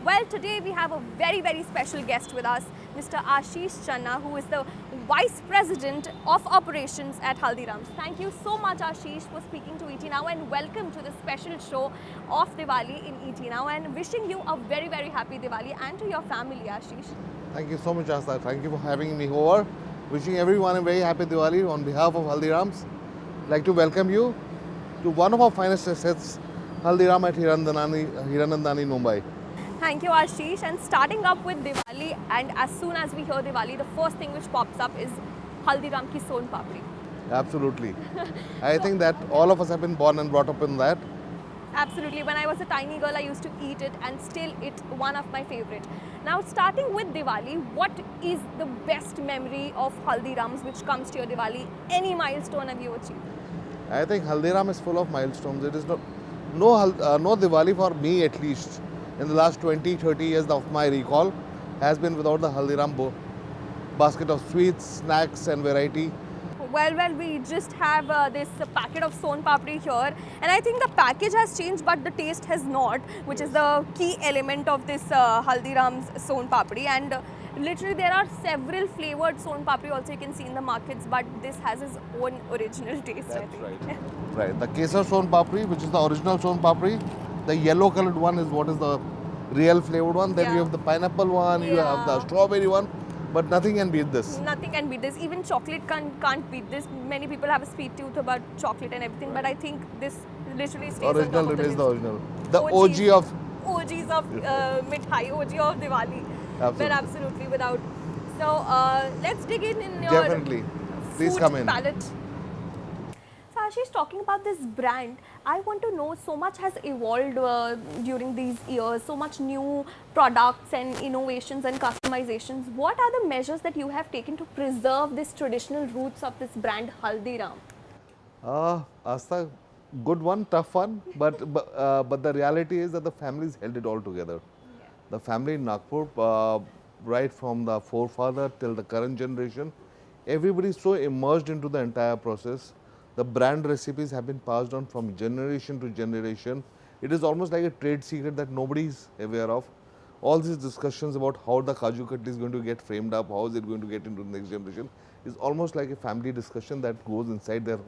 Well, today we have a very special guest with us, Mr. Ashish Channa, who is the Vice President of Operations at Haldirams. Thank you so much, Ashish, for speaking to ET Now, and welcome to the special show of Diwali in ET Now, and wishing you a very happy Diwali and to your family, Ashish. Thank you so much, Asta. Thank you for having me over. Wishing everyone a very happy Diwali on behalf of Haldirams. I'd like to welcome you to one of our finest assets, Haldiram at Hiranandani, Mumbai. Thank you, Ashish. And starting up with Diwali, and as soon as we hear Diwali, the first thing which pops up is Haldiram ki Son Papdi. Absolutely. I think that all of us have been born and brought up in that. Absolutely. When I was a tiny girl, I used to eat it, and still it's one of my favorite. Now, starting with Diwali, what is the best memory of Haldirams which comes to your Diwali? Any milestone have you achieved? I think Haldiram is full of milestones. It is no Diwali for me at least in the last 20-30 years of my recall has been without the Haldiram basket of sweets, snacks and variety. Well, we just have this packet of Son Papdi here, and I think the package has changed, but the taste has not, which is the key element of this Haldiram's Son Papdi. And literally, there are several flavored Son Papdi also you can see in the markets, but this has its own original taste. I think. Right. The Kesar Son Papdi, which is the original Son Papdi, the yellow colored one is what is the real flavored one. Then you have the pineapple one, you have the strawberry one. But nothing can beat this. Nothing can beat this. Even chocolate can't beat this. Many people have a sweet tooth about chocolate and everything, but I think this literally stays original on top remains of the original. The OG of Mithai, OG of Diwali. Absolutely. But absolutely without. So let's dig in your Definitely. Please food come in. palette. So Ashish, talking about this brand, I want to know, so much has evolved during these years, so much new products and innovations and customizations. What are the measures that you have taken to preserve this traditional roots of this brand Haldiram? Asta, good one, tough one, but the reality is that the families held it all together. Yeah. The family in Nagpur, right from the forefather till the current generation, everybody is so immersed into the entire process. The brand recipes have been passed on from generation to generation. It is almost like a trade secret that nobody is aware of. All these discussions about how the Kaju Katli is going to get framed up, how is it going to get into the next generation, is almost like a family discussion that goes inside their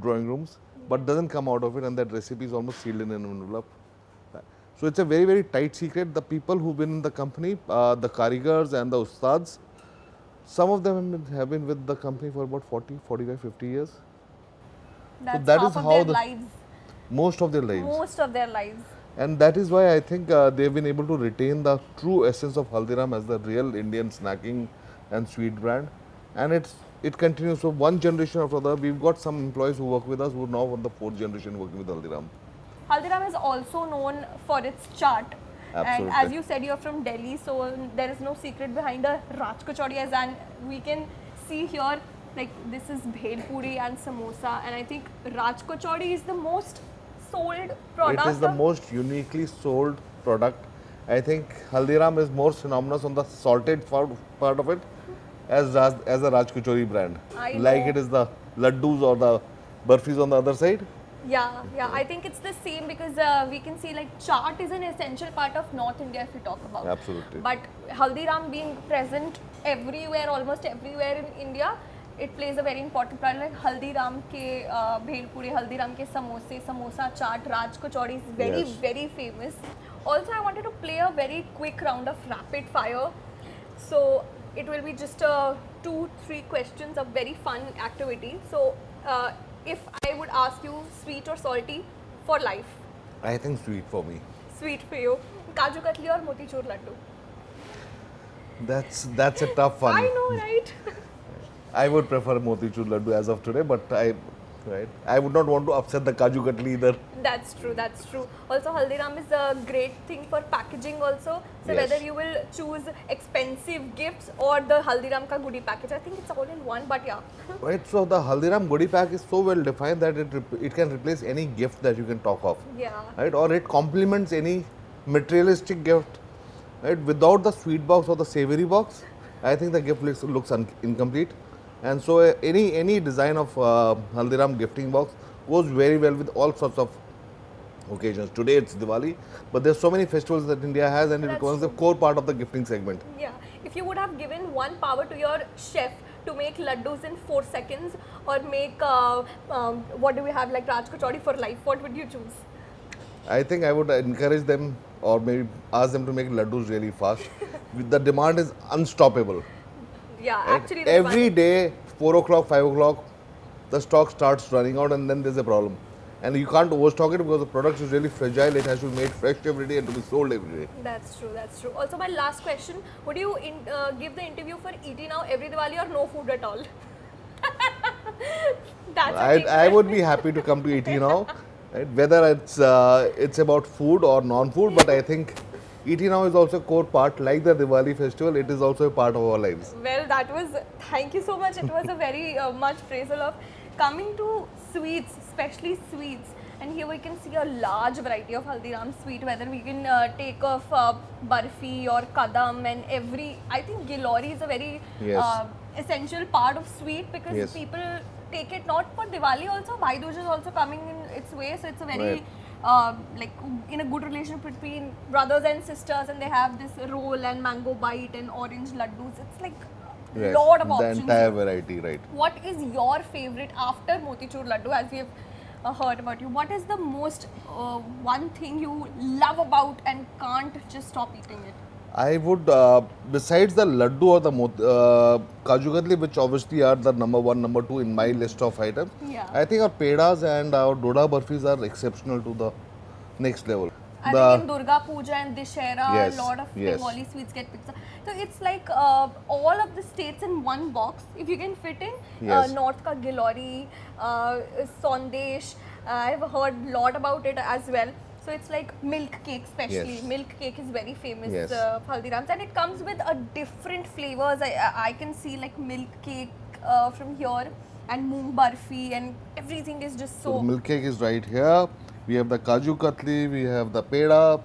drawing rooms, but doesn't come out of it, and that recipe is almost sealed in an envelope. So it's a very tight secret. The people who've been in the company, the karigars and the ustads, some of them have been with the company for about 40, 45, 50 years. That's so that half is of how their the lives. most of their lives. Most of their lives. And that is why I think they've been able to retain the true essence of Haldiram as the real Indian snacking and sweet brand. And it continues. So one generation after the other, we've got some employees who work with us who are now on the fourth generation working with Haldiram. Haldiram is also known for its chaat. Absolutely. And as you said, you're from Delhi, so there is no secret behind a Raj Kachori, and we can see here, like, this is bhel puri and samosa, and I think Raj Kachori is the most sold product. It is the most uniquely sold product. I think Haldiram is more synonymous on the salted part of it as a Raj Kachori brand. Like it is the laddus or the burfis on the other side. Yeah, I think it's the same because we can see like chaat is an essential part of North India if we talk about. Absolutely. But Haldiram being present everywhere, almost everywhere in India, it plays a very important part. Like Haldiram ke bhel puri, Haldiram ke samosa, chaat, Raj Kachori is very famous. Also, I wanted to play a very quick round of rapid fire. So it will be just 2-3 questions of very fun activity. So if I would ask you sweet or salty for life? I think sweet for me. Sweet for you. Kaju Katli or Motichur Laddu? That's a tough one. I know, right? I would prefer Motichur Laddu as of today, but I would not want to upset the Kaju Katli either. That's true. Also, Haldiram is a great thing for packaging also. So Yes. whether you will choose expensive gifts or the Haldiram ka goodie package, I think it's all in one, but yeah. Right, so the Haldiram goodie pack is so well defined that it can replace any gift that you can talk of. Yeah. Right, or it complements any materialistic gift. Right, without the sweet box or the savory box, I think the gift looks incomplete. And so any design of Haldiram gifting box goes very well with all sorts of occasions. Today it's Diwali, but there's so many festivals that India has, and it That's becomes a true. core part of the gifting segment. Yeah. If you would have given one power to your chef to make laddus in 4 seconds or make, what do we have, like Raj Kachori for life, what would you choose? I think I would encourage them or maybe ask them to make laddus really fast. The demand is unstoppable. Yeah, Right? actually, the Every demand- day, 4 o'clock, 5 o'clock, the stock starts running out, and then there's a problem. And you can't overstock it because the product is really fragile. It has to be made fresh every day and to be sold every day. That's true, that's true. Also, my last question, would you give the interview for Eat Now every Diwali or no food at all? That's a big I would question. be happy to come to ET now, right? Whether it's about food or non-food, but I think ET now is also a core part, like the Diwali festival. It is also a part of our lives. Well, that was, thank you so much. It was a very much praisal of coming to sweets, especially sweets. And here we can see a large variety of Haldiram sweet, whether we can take off barfi or kadam and every, I think Gilori is a very Yes. essential part of sweet because Yes. people take it not for Diwali also, Bhai Dooj is also coming in its way. So it's a very Right. like in a good relationship between brothers and sisters, and they have this roll and mango bite and orange laddus. It's like Yes, lot of the options. entire variety, right? What is your favorite after motichur laddu? As we have heard about you, what is the most one thing you love about and can't just stop eating it? I would, besides the laddu or the kaju katli, which obviously are the number one, number two in my list of items. Yeah. I think our pedas and our doda burfis are exceptional to the next level. I think in Durga Puja and Dishera, Yes, a lot of yes. Bengali sweets get picked up. So it's like all of the states in one box. If you can fit in Yes. North ka Gilori, Sandesh. I've heard a lot about it as well. So it's like milk cake, especially Yes. milk cake is very famous Yes. for Haldiram's, and it comes with a different flavors. I can see like milk cake from here and moong barfi, and everything is just So so. the milk cake is right here. We have the kaju katli, we have the peda.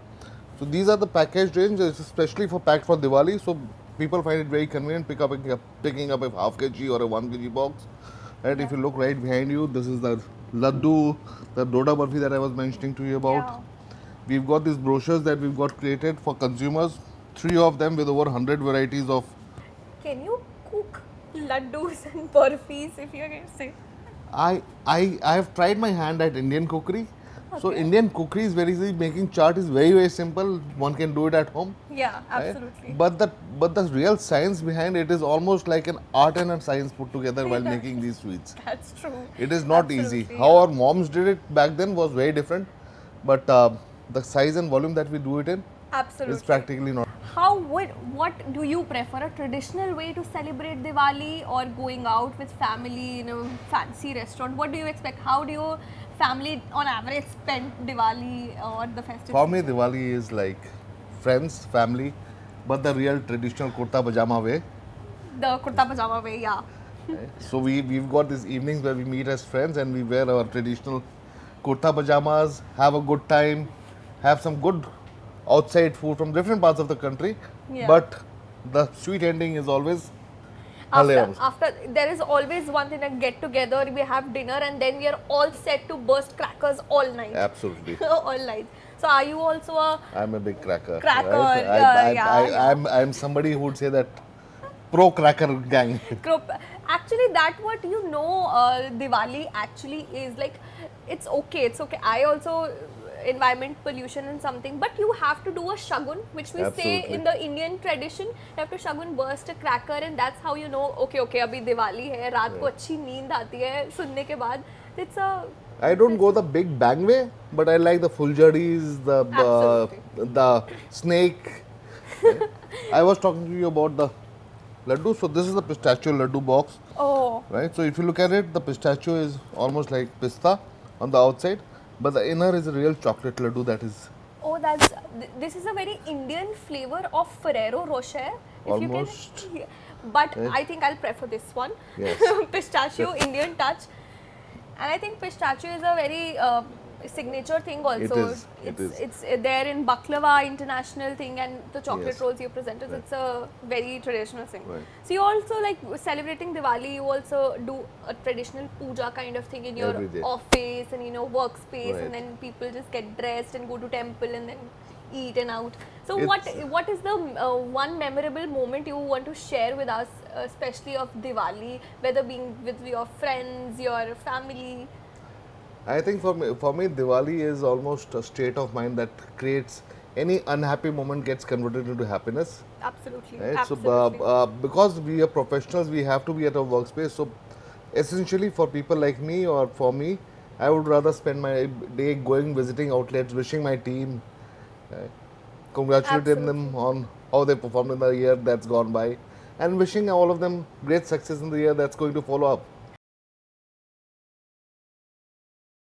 So these are the packaged range, it's especially for packed for Diwali. So people find it very convenient picking up a half kg or a 1 kg box. Right? If you look right behind you, this is the laddu, the doda barfi that I was mentioning to you about. Yeah. We've got these brochures that we've got created for consumers. 3 of them with over 100 varieties of. Can you cook laddus and burfis, if you can say? I have tried my hand at Indian cookery. So Okay. Indian cookery is very easy. Making chaat is very simple. One can do it at home. Yeah, right? absolutely. But the real science behind it is almost like an art and a science put together while making these sweets. That's true. It is not easy. Absolutely, How yeah. our moms did it back then was very different. But the size and volume that we do it in Absolutely. is practically not. What do you prefer? A traditional way to celebrate Diwali or going out with family in a fancy restaurant? What do you expect? How do your family on average spend Diwali or the festive For me, season? Diwali is like friends, family, but the real traditional kurta pajama way. The kurta pajama way, yeah. Right? So we've got these evenings where we meet as friends and we wear our traditional kurta pajamas, have a good time, have some good outside food from different parts of the country. Yeah. But the sweet ending is always After, Haldiram's. after there is always one thing, a get together, we have dinner, and then we are all set to burst crackers all night. Absolutely. All night. So are you also a I'm a big cracker. Cracker, right? yeah. I'm somebody who would say that pro cracker gang. group? Actually, that what you know, Diwali actually is like. It's okay. It's okay. I also environment pollution and something, but you have to do a shagun, which we say Absolutely. in the Indian tradition. You have to shagun burst a cracker, and that's how you know. Okay, अभी दिवाली है, रात को अच्छी नींद आती है सुनने के बाद. It's a I don't go the big bang way, but I like the fuljaris, the snake. Right? I was talking to you about the laddu. So this is the pistachio laddu box, oh. right? So if you look at it, the pistachio is almost like pista on the outside, but the inner is a real chocolate laddu that is Oh, that's this is a very Indian flavor of Ferrero Rocher. Almost. Yeah. But Right. I think I'll prefer this one. Yes. Pistachio, Indian touch. And I think pistachio is a very signature thing also. is, it is. It's there in baklava international thing and the chocolate Yes. rolls you presented. Right. It's a very traditional thing. Right. So you also like celebrating Diwali. You also do a traditional puja kind of thing in your Every day. office and workspace, Right. and then people just get dressed and go to temple and then eat and out. So It's- what is the one memorable moment you want to share with us, especially of Diwali, whether being with your friends, your family? I think for me, Diwali is almost a state of mind that creates any unhappy moment gets converted into happiness. Absolutely, Right? absolutely. So, because we are professionals, we have to be at our workspace. So, essentially, for people like me or for me, I would rather spend my day going visiting outlets, wishing my team, congratulating them Absolutely. on how they performed in the year that's gone by, and wishing all of them great success in the year that's going to follow up.